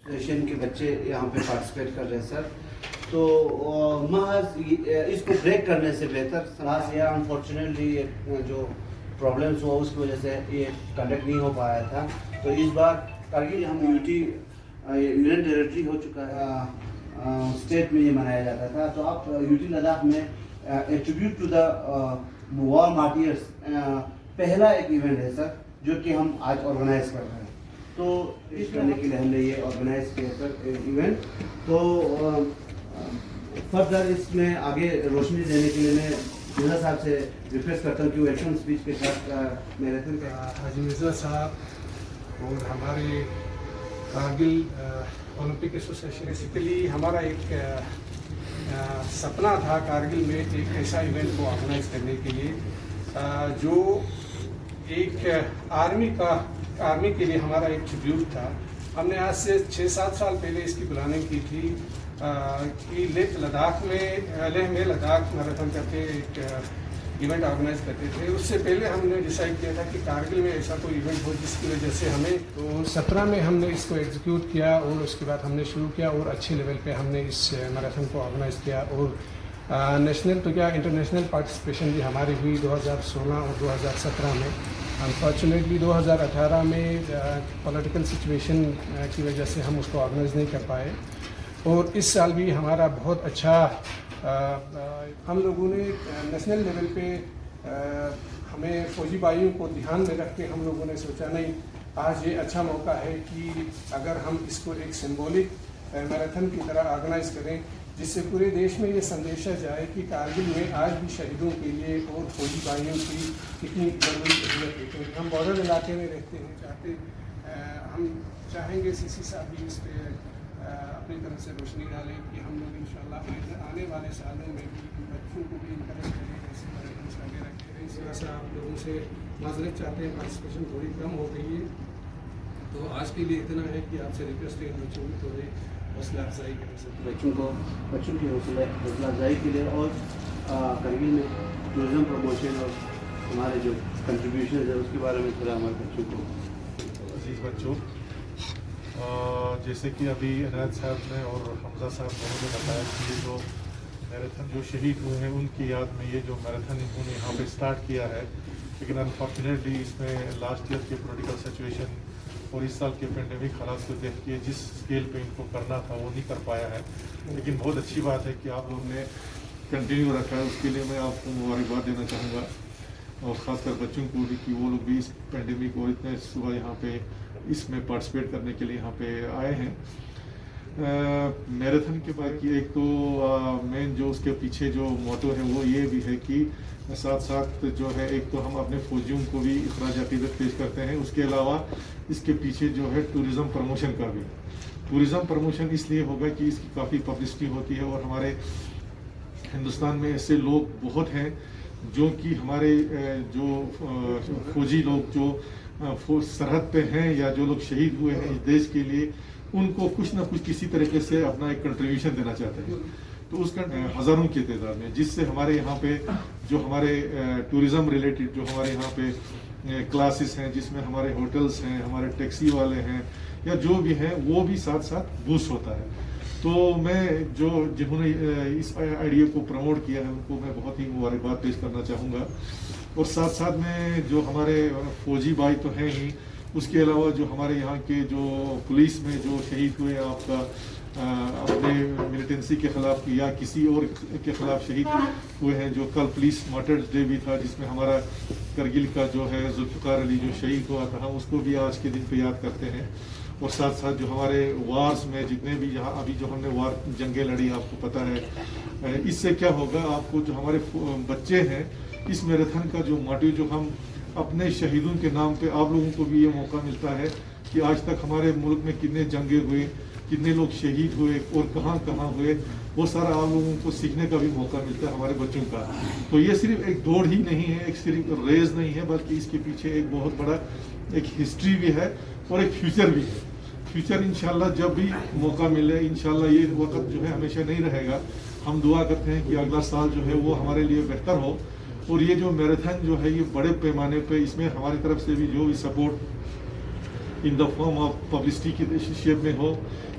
Asian के बच्चे यहाँ पे पार्टिसिपेट कर रहे हैं सर। तो महज इसको ब्रेक करने से बेहतर क्लास या अनफॉर्चुनेटली जो प्रॉब्लम्स हुआ उसकी वजह से ये कंडक्ट नहीं हो पाया था। तो इस बार कारगिल हम यूटी यूनियन टेरिटरी हो चुका है, स्टेट में ये मनाया जाता था। तो आप यूटी लद्दाख में a tribute to the war martyrs पहला एक इवेंट है सर, जो कि हम आज ऑर्गेनाइज कर रहे हैं। तो इस करने के लिए हमने ये ऑर्गेनाइज किया सर इवेंट। तो फर्दर इसमें आगे रोशनी देने के लिए मैं मिर्जा साहब से रिक्वेस्ट करता हूँ कि वेलकम स्पीच के साथ मैराथन का हाजी मिर्जा साहब और हमारे कारगिल ओलंपिक एसोसिएशन, बेसिकली हमारा एक सपना था कारगिल में एक ऐसा इवेंट को ऑर्गेनाइज करने के लिए जो एक आर्मी के लिए हमारा एक ट्रिब्यूट था। हमने आज से 6-7 साल पहले इसकी प्लानिंग की थी कि लद्दाख में लद्दाख मैराथन करके एक इवेंट ऑर्गेनाइज करते थे। उससे पहले हमने डिसाइड किया था कि कारगिल में ऐसा कोई इवेंट हो जिसकी वजह से हमें, तो 17 में हमने इसको एग्जीक्यूट किया और उसके बाद हमने शुरू किया और अच्छे लेवल पे हमने इस मैराथन को ऑर्गेनाइज किया। और नेशनल तो क्या इंटरनेशनल पार्टिसिपेशन भी हमारी हुई 2016 और 2017 में। अनफॉर्चुनेटली 2018 में पॉलिटिकल सिचुएशन की वजह से हम उसको ऑर्गेनाइज नहीं कर पाए। और इस साल भी हमारा बहुत अच्छा हम लोगों ने नेशनल लेवल पे हमें फौजी भाइयों को ध्यान में रख के हम लोगों ने सोचा नहीं, आज ये अच्छा मौका है कि अगर हम इसको एक सिंबॉलिक मैराथन की तरह ऑर्गेनाइज करें, जिससे पूरे देश में ये संदेशा जाए कि कारगिल में आज भी शहीदों के लिए और फौजी भाइयों की कितनी जरूरी जरूरत है। क्योंकि हम बॉर्डर इलाके में रहते हैं, हम चाहेंगे सीसी साहब भी इस पर अपनी तरफ से रोशनी डालें कि हम लोग इंशाल्लाह आने वाले सालों में भी बच्चों को भी इंकरेज करें ऐसे मैराथन आगे रखें। इस वजह से आप लोगों से माजरत चाहते हैं, पार्टिसिपेशन थोड़ी कम हो गई है। तो आज के लिए इतना है कि आपसे रिक्वेस्ट है बच्चों की थोड़ी हौसला अफजाई करें सर, बच्चों की हौसला अफजाई के लिए। और कारगिल में टूरिज्म प्रमोशन और हमारे जो कंट्रीब्यूशन है उसके बारे में थोड़ा हमारे बच्चों को। अजीज़ बच्चों, जैसे कि अभी अनायत साहब ने और हमजा साहब दोनों ने बताया कि ये जो मैराथन जो शहीद हुए हैं उनकी याद में ये जो मैराथन इन्होंने यहाँ पे स्टार्ट किया है, लेकिन अनफॉर्चुनेटली इसमें लास्ट ईयर के पॉलिटिकल सिचुएशन और इस साल के पेंडेमिक हालात को देख के जिस स्केल पे इनको करना था वो नहीं कर पाया है। लेकिन बहुत अच्छी बात है कि आप लोगों ने कंटिन्यू रखा है, उसके लिए मैं आपको मुबारकबाद देना चाहूँगा। और ख़ासकर बच्चों को भी कि वो लोग भी इस पेंडेमिक और इतने सुबह यहाँ पे इसमें पार्टिसिपेट करने के लिए यहाँ पे आए हैं। मैराथन के बाद की एक तो मेन जो उसके पीछे जो मोटो है वो ये भी है कि साथ साथ जो है एक तो हम अपने फौजियों को भी इखराज अक़ीदत पेश करते हैं, उसके अलावा इसके पीछे जो है टूरिज़्म प्रमोशन का भी। टूरिज़्म प्रमोशन इसलिए होगा कि इसकी काफ़ी पब्लिसिटी होती है और हमारे हिंदुस्तान में ऐसे लोग बहुत हैं जो कि हमारे जो फौजी लोग जो सरहद पे हैं या जो लोग शहीद हुए हैं इस देश के लिए, उनको कुछ ना कुछ किसी तरीके से अपना एक कंट्रीब्यूशन देना चाहते हैं। तो उसका हज़ारों की तादाद में, जिससे हमारे यहाँ पे जो हमारे टूरिज़्म रिलेटेड जो हमारे यहाँ पे क्लासेस हैं, जिसमें हमारे होटल्स हैं, हमारे टैक्सी वाले हैं या जो भी हैं, वो भी साथ साथ बूस्ट होता है। तो मैं जिन्होंने इस आइडिया को प्रमोट किया है उनको मैं बहुत ही मुबारकबाद पेश करना चाहूँगा। और साथ साथ में जो हमारे फौजी भाई तो हैं ही, उसके अलावा जो हमारे यहाँ के जो पुलिस में जो शहीद हुए आपका अपने मिलिटेंसी के ख़िलाफ़ या किसी और के ख़िलाफ़ शहीद हुए हैं, जो कल पुलिस मार्टर्स डे भी था जिसमें हमारा करगिल का जो है जुल्फ़िकार अली जो शहीद हुआ था, हम उसको भी आज के दिन पे याद करते हैं। और साथ साथ जो हमारे वार्स में जितने भी यहाँ अभी जो हमने वार जंगें लड़ी, आपको पता है इससे क्या होगा, आपको जो हमारे बच्चे हैं इस मैराथन का जो मोटिव जो हम अपने शहीदों के नाम पे आप लोगों को भी ये मौका मिलता है कि आज तक हमारे मुल्क में कितने जंगे हुए, कितने लोग शहीद हुए और कहाँ कहाँ हुए, वो सारा आप लोगों को सीखने का भी मौका मिलता है हमारे बच्चों का। तो ये सिर्फ एक दौड़ ही नहीं है, एक सिर्फ रेस नहीं है, बल्कि इसके पीछे एक बहुत बड़ा एक हिस्ट्री भी है और एक फ्यूचर भी है। फ्यूचर इंशाल्लाह जब भी मौका मिले, इंशाल्लाह ये वक्त जो है हमेशा नहीं रहेगा। हम दुआ करते हैं कि अगला साल जो है वो हमारे लिए बेहतर हो और ये जो मैराथन जो है ये बड़े पैमाने पे इसमें हमारी तरफ से भी जो भी support in the form of publicity की शेप में हो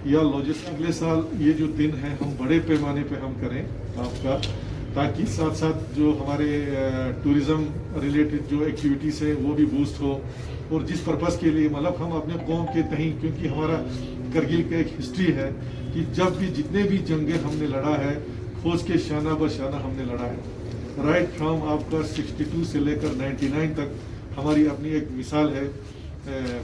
या लॉजिस्टिक। अगले साल ये जो दिन है हम बड़े पैमाने पे हम करें आपका, ताकि साथ साथ जो हमारे टूरिज़्म रिलेटेड जो एक्टिविटीज़ है वो भी बूस्ट हो। और जिस पर्पज़ के लिए मतलब हम अपने कौम के कहीं, क्योंकि हमारा करगिल का एक हिस्ट्री है कि जब भी जितने भी जंगें हमने लड़ा है फौज के शाना बशाना हमने लड़ा है। राइट फ्रॉम आपका 62 से लेकर 99 तक हमारी अपनी एक मिसाल है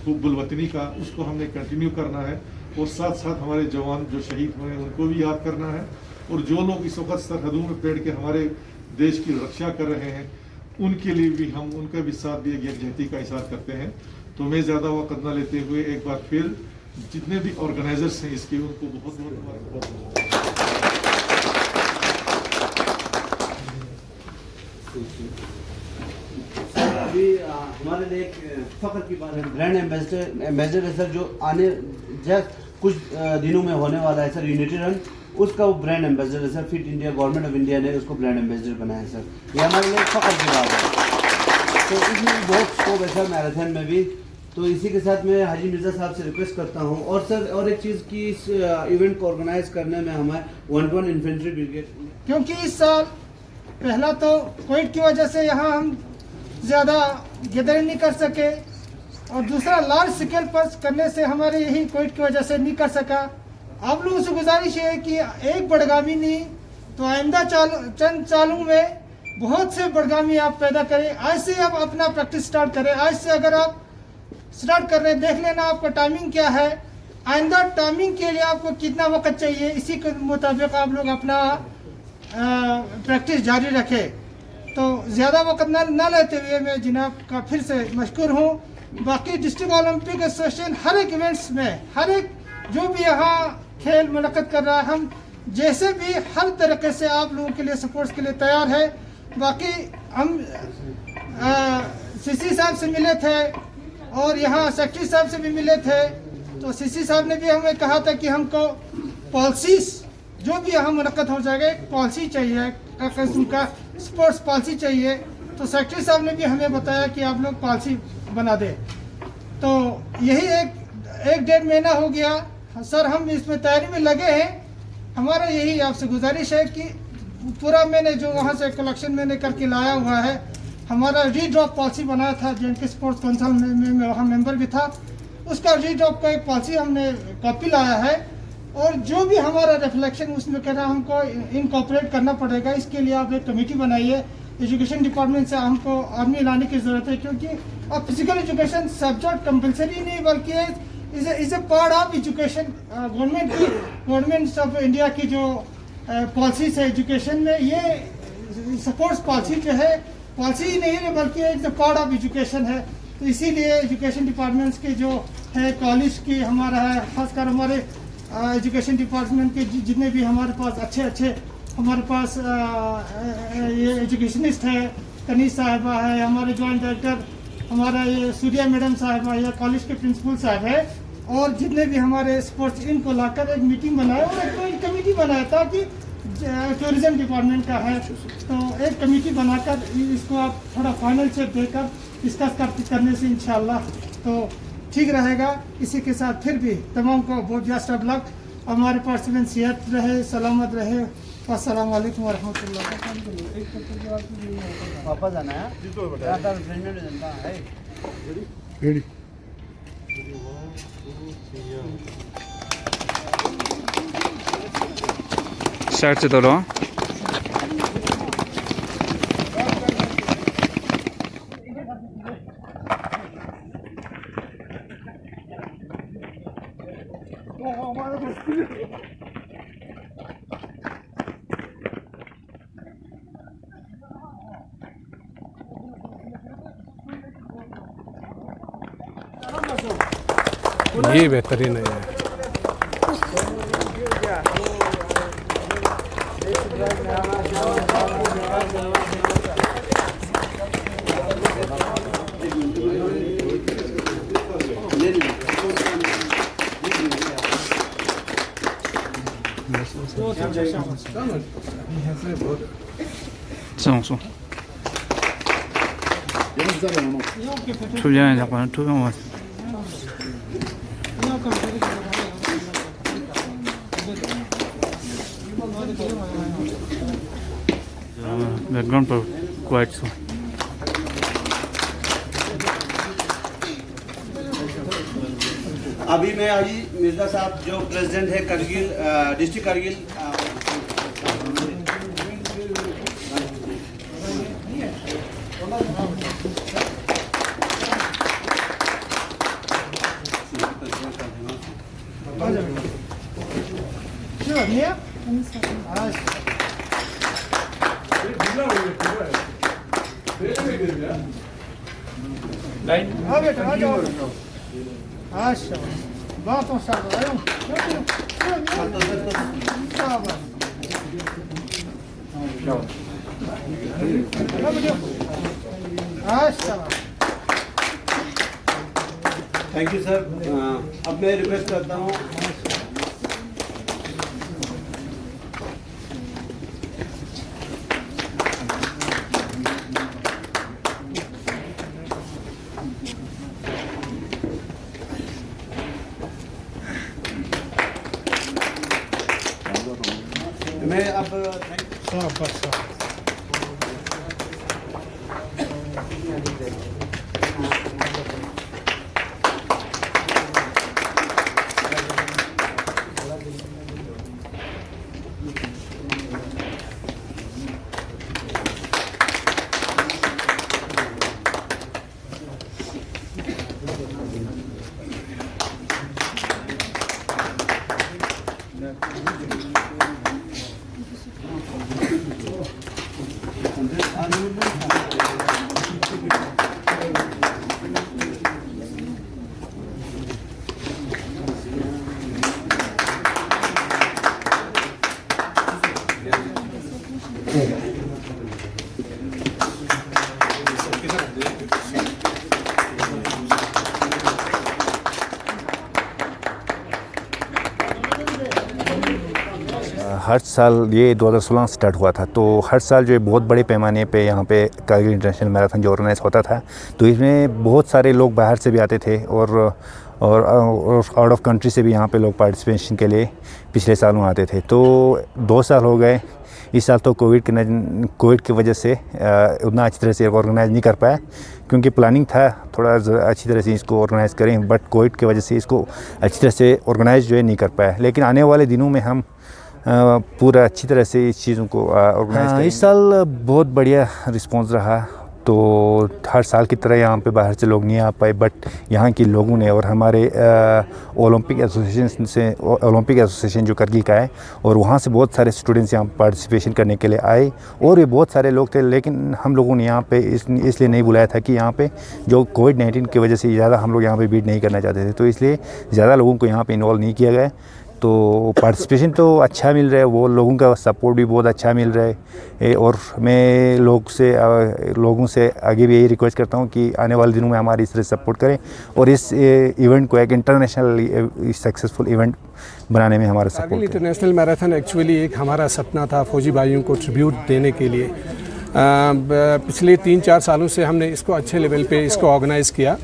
हुब्बुल वतनी का, उसको हमने कंटिन्यू करना है। और साथ साथ हमारे जवान जो शहीद हुए हैं उनको भी याद करना है। और जो लोग इस वक्त सरहदों में बैठ के हमारे देश की रक्षा कर रहे हैं उनके लिए भी हम उनका भी साथ भी एक यकजहती का इज़हार करते हैं। तो मैं ज़्यादा वक्त न लेते हुए एक बार फिर जितने भी ऑर्गेनाइजर्स हैं इसके उनको बहुत बहुत मुबारकबाद। अभी हमारे लिए एक फख्र की बात है, ब्रांड एम्बेसडर है सर, जो आने जस्ट कुछ दिनों में होने वाला है सर, यूनिटी रन, उसका वो ब्रांड एम्बेसडर है sir. Fit India, government of India ने उसको ब्रांड एम्बेसडर बनाया है सर। ये हमारे लिए फख्र की बात है। तो इसमें बहुत स्कोप है सर मैराथन में भी। तो इसी के साथ मैं हाजी मिर्ज़ा साहब से रिक्वेस्ट करता हूँ। और सर और एक चीज़ कि इस इवेंट को ऑर्गेनाइज करने में हमें 1 इन्फेंट्री ब्रिगेड, क्योंकि इस साल पहला तो कोविड की वजह से यहाँ हम ज़्यादा गैदरिंग नहीं कर सके, और दूसरा लार्ज स्केल पर करने से हमारे यही कोविड की वजह से नहीं कर सका। आप लोगों से गुजारिश है कि एक बड़गामी नहीं तो आइंदा चंद सालों में बहुत से बड़गामी आप पैदा करें। आज से आप अपना प्रैक्टिस स्टार्ट करें। आज से अगर आप स्टार्ट कर रहे हैं, देख लेना आपका टाइमिंग क्या है, आइंदा टाइमिंग के लिए आपको कितना वक्त चाहिए, इसी के मुताबिक आप लोग अपना प्रैक्टिस जारी रखें। तो ज़्यादा वक्त न लेते हुए मैं जनाब का फिर से मशकूर हूँ। बाकी डिस्ट्रिक्ट ओलंपिक एसोसिएशन हर एक इवेंट्स में, हर एक जो भी यहाँ खेल मुनक़्क़द कर रहा है, हम जैसे भी हर तरीके से आप लोगों के लिए सपोर्ट्स के लिए तैयार है। बाकी हम सीसी साहब से मिले थे और यहाँ सेक्रेटरी साहब से भी मिले थे। तो सीसी साहब ने भी हमें कहा था कि हमको पॉलिसीज़ जो भी यहाँ मुनक़्क़द हो जाएगा, एक पॉलिसी चाहिए, किस्म का स्पोर्ट्स पॉलिसी चाहिए। तो सेक्रेटरी साहब ने भी हमें बताया कि आप लोग पॉलिसी बना दें। तो यही एक डेढ़ महीना हो गया सर, हम इसमें तैयारी में लगे हैं। हमारा यही आपसे गुजारिश है कि पूरा मैंने जो वहाँ से कलेक्शन मैंने करके लाया हुआ है, हमारा रीड्रॉप पॉलिसी बनाया था, JNK स्पोर्ट्स काउंसिल में वहाँ मेंबर भी था, उसका रीड्रॉप का एक पॉलिसी हमने कॉपी लाया है। और जो भी हमारा रिफ्लेक्शन उसमें कहना हमको इनकॉर्पोरेट करना पड़ेगा। इसके लिए आप एक कमेटी बनाइए। एजुकेशन डिपार्टमेंट से हमको आदमी लाने की ज़रूरत है, क्योंकि अब फिजिकल एजुकेशन सब्जेक्ट कंपलसरी नहीं बल्कि is a part of education. Government of India की जो पॉलिसीज है एजुकेशन में, ये सपोर्ट्स पॉलिसी जो है पॉलिसी ही नहीं है बल्कि it's a part of education है। तो इसीलिए एजुकेशन डिपार्टमेंट्स के जो है कॉलेज की हमारा है, खासकर हमारे एजुकेशन डिपार्टमेंट के जितने भी हमारे पास अच्छे हमारे पास ये एजुकेशनिस्ट है, कनीज साहिबा है, हमारे जॉइंट डायरेक्टर हमारा ये सूर्या मैडम साहिबा या कॉलेज के प्रिंसिपल साहब है, और जितने भी हमारे स्पोर्ट्स इनको लाकर एक मीटिंग बनाए और एक कमेटी बनाया ताकि टूरिज्म डिपार्टमेंट का है। तो एक कमेटी बनाकर इसको आप थोड़ा फाइनल चेक देकर डिस्कस करने से इंशाल्लाह तो ठीक रहेगा। इसी के साथ फिर भी तमाम को बहुत बेस्ट ऑफ लक, हमारे पार्टिसिपेंट सेहत रहे, सलामत रहे। अस्सलाम वालेकुम वरहमतुल्लाह। वापस आना है साइड से तोलो। ये बेहतरीन है। 송. 투자에 잠깐 투병 왔어. बैकग्राउंड पर क्वाइट सो अभी मैं अली मिर्जा साहब जो प्रेसिडेंट है करगिल डिस्ट्रिक्ट करगिल हाँ बेटा आ जाओ अच्छा बातों से आयो अच्छा थैंक यू सर। अब मैं रिक्वेस्ट करता हूँ मैं अब हर साल ये 2016 स्टार्ट हुआ था, तो हर साल जो है बहुत बड़े पैमाने पे यहाँ पे कारगिल इंटरनेशनल मैराथन जो ऑर्गेनाइज होता था, तो इसमें बहुत सारे लोग बाहर से भी आते थे और आउट ऑफ कंट्री से भी यहाँ पे लोग पार्टिसिपेशन के लिए पिछले सालों आते थे। तो 2 साल हो गए, इस साल तो कोविड की वजह से उतना अच्छी तरह से ऑर्गेनाइज नहीं कर पाया, क्योंकि प्लानिंग था थोड़ा अच्छी तरह से इसको ऑर्गेनाइज़ करें, बट कोविड की वजह से इसको अच्छी तरह से ऑर्गेनाइज जो है नहीं कर पाया। लेकिन आने वाले दिनों में हम पूरा अच्छी तरह से इस चीज़ों को ऑर्गेनाइज करेंगे। इस साल बहुत बढ़िया रिस्पांस रहा, तो हर साल की तरह यहाँ पे बाहर से लोग नहीं आ पाए, बट यहाँ के लोगों ने और हमारे ओलंपिक एसोसिएशन जो करगिल का है, और वहाँ से बहुत सारे स्टूडेंट्स यहाँ पार्टिसिपेशन करने के लिए आए, और ये बहुत सारे लोग थे। लेकिन हम लोगों ने यहाँ पे इसलिए नहीं बुलाया था कि यहाँ पे जो कोविड-19 की वजह से ज़्यादा हम लोग यहाँ पे बीट नहीं करना चाहते थे, तो इसलिए ज़्यादा लोगों को यहाँ पे इन्वॉल्व नहीं किया गया। तो पार्टिसिपेशन तो अच्छा मिल रहा है, वो लोगों का सपोर्ट भी बहुत अच्छा मिल रहा है, और मैं लोगों से आगे भी यही रिक्वेस्ट करता हूँ कि आने वाले दिनों में हमारी इस तरह सपोर्ट करें और इस इवेंट को एक इंटरनेशनल सक्सेसफुल इवेंट बनाने में हमारा सपोर्ट करें। इंटरनेशनल मैराथन एक्चुअली एक हमारा सपना था फौजी भाइयों को ट्रिब्यूट देने के लिए। पिछले 3-4 सालों से हमने इसको अच्छे लेवल पे इसको ऑर्गेनाइज़ किया,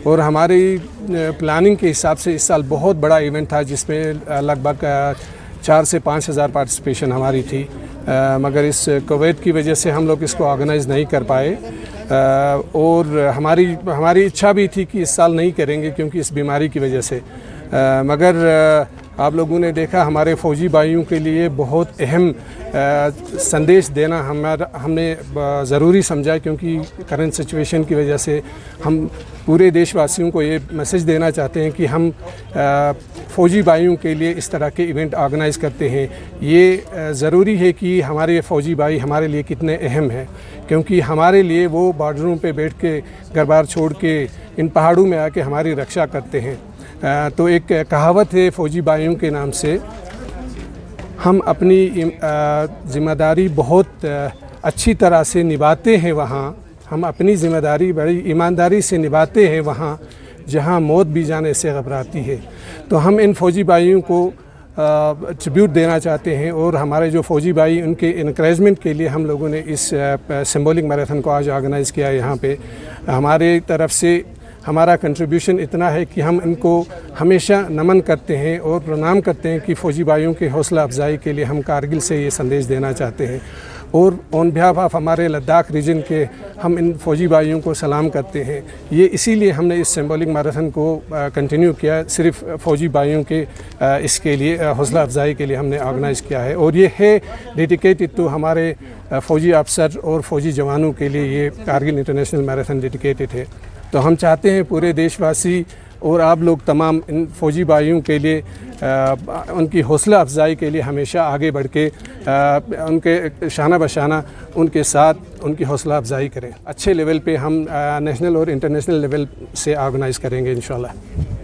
और हमारी प्लानिंग के हिसाब से इस साल बहुत बड़ा इवेंट था, जिसमें लगभग 4 से 5 हज़ार पार्टिसिपेशन हमारी थी, मगर इस कोविड की वजह से हम लोग इसको ऑर्गेनाइज़ नहीं कर पाए। और हमारी इच्छा भी थी कि इस साल नहीं करेंगे क्योंकि इस बीमारी की वजह से, मगर आप लोगों ने देखा हमारे फ़ौजी भाइयों के लिए बहुत अहम संदेश देना हमने ज़रूरी समझा, क्योंकि करंट सिचुएशन की वजह से हम पूरे देशवासियों को ये मैसेज देना चाहते हैं कि हम फ़ौजी भाइयों के लिए इस तरह के इवेंट ऑर्गेनाइज़ करते हैं। ये ज़रूरी है कि हमारे फ़ौजी भाई हमारे लिए कितने अहम हैं, क्योंकि हमारे लिए वो बॉर्डरों पे बैठ के घर-बार छोड़ के इन पहाड़ों में आके हमारी रक्षा करते हैं। तो एक कहावत है फ़ौजी भाइयों के नाम से, हम अपनी ज़िम्मेदारी बहुत अच्छी तरह से निभाते हैं वहाँ, हम अपनी ज़िम्मेदारी बड़ी ईमानदारी से निभाते हैं वहाँ जहाँ मौत भी जाने से घबराती है। तो हम इन फ़ौजी भाइयों को ट्रिब्यूट देना चाहते हैं, और हमारे जो फ़ौजी भाई उनके इनकरेजमेंट के लिए हम लोगों ने इस सिंबॉलिक मैराथन को आज ऑर्गेनाइज़ किया है। यहाँ पे हमारे तरफ से हमारा कंट्रीब्यूशन इतना है कि हम इनको हमेशा नमन करते हैं और प्रणाम करते हैं कि फ़ौजी भाइयों की हौसला अफजाई के लिए हम कारगिल से ये संदेश देना चाहते हैं। और ऑन बिहाफ ऑफ हमारे लद्दाख रीजन के हम इन फ़ौजी भाइयों को सलाम करते हैं। ये इसीलिए हमने इस सिंबॉलिक मैराथन को कंटिन्यू किया, सिर्फ फ़ौजी भाइयों के इसके लिए हौसला अफजाई के लिए हमने ऑर्गेनाइज़ किया है। और ये है डेडिकेटेड टू हमारे फ़ौजी अफसर और फ़ौजी जवानों के लिए ये कारगिल इंटरनेशनल मैराथन डेडिकेटेड है। तो हम चाहते हैं पूरे देशवासी और आप लोग तमाम इन फ़ौजी भाइयों के लिए उनकी हौसला अफजाई के लिए हमेशा आगे बढ़ के उनके शाना बशाना उनके साथ उनकी हौसला अफजाई करें। अच्छे लेवल पे हम नेशनल और इंटरनेशनल लेवल से ऑर्गेनाइज़ करेंगे इंशाल्लाह।